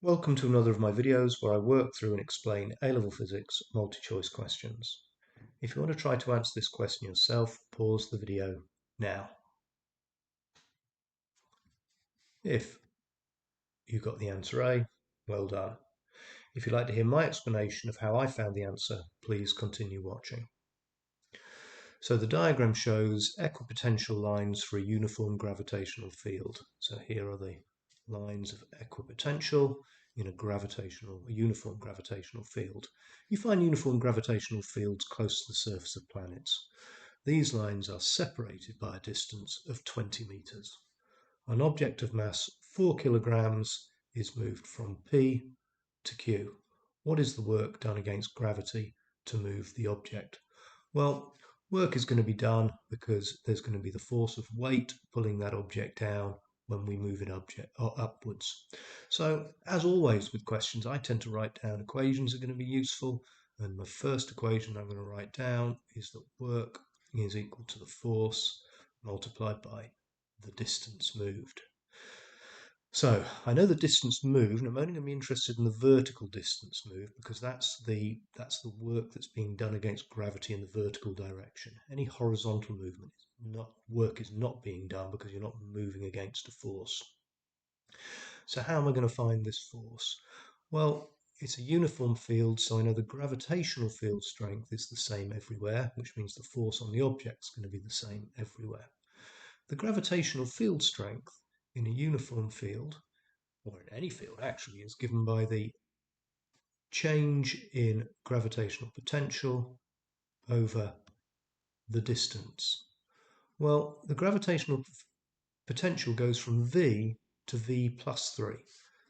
Welcome to another of my videos where I work through and explain A-level physics multi-choice questions. If you want to try to answer this question yourself, pause the video now. If you got the answer A, well done. If you'd like to hear my explanation of how I found the answer, please continue watching. So the diagram shows equipotential lines for a uniform gravitational field. So here are the lines of equipotential in a uniform gravitational field. You find uniform gravitational fields close to the surface of planets. These lines are separated by a distance of 20 meters. An object of mass 4 kilograms is moved from P to Q. What is the work done against gravity to move the object? Well, work is going to be done because there's going to be the force of weight pulling that object down when we move it upwards. So, as always with questions, I tend to write down equations that are going to be useful. And the first equation I'm going to write down is that work is equal to the force multiplied by the distance moved. So I know the distance moved, and I'm only going to be interested in the vertical distance moved because that's the work that's being done against gravity in the vertical direction. Any horizontal movement is not being done because you're not moving against a force. So how am I going to find this force? Well, it's a uniform field, so I know the gravitational field strength is the same everywhere, which means the force on the object is going to be the same everywhere. The gravitational field strength in a uniform field, or in any field actually, is given by the change in gravitational potential over the distance. Well, the gravitational potential goes from V to V plus 3.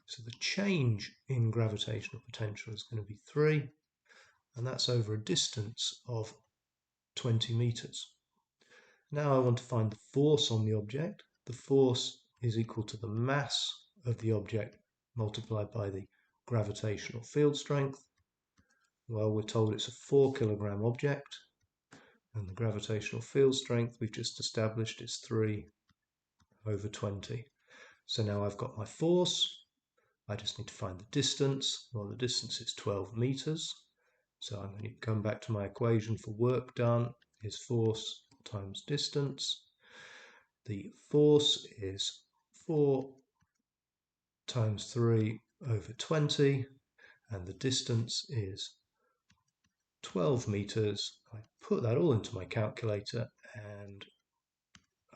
So the change in gravitational potential is going to be 3, and that's over a distance of 20 meters. Now I want to find the force on the object. The force is equal to the mass of the object multiplied by the gravitational field strength. Well, we're told it's a 4 kilogram object, and the gravitational field strength we've just established is 3 over 20. So now I've got my force. I just need to find the distance. Well, the distance is 12 meters. So I'm going to come back to my equation for work done is force times distance. The force is 4 times 3 over 20, and the distance is 12 meters. I put that all into my calculator, and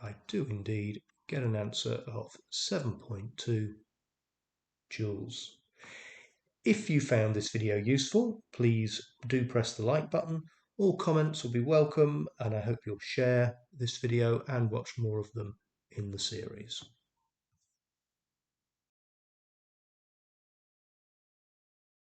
I do indeed get an answer of 7.2 joules. If you found this video useful, please do press the like button. All comments will be welcome, and I hope you'll share this video and watch more of them in the series.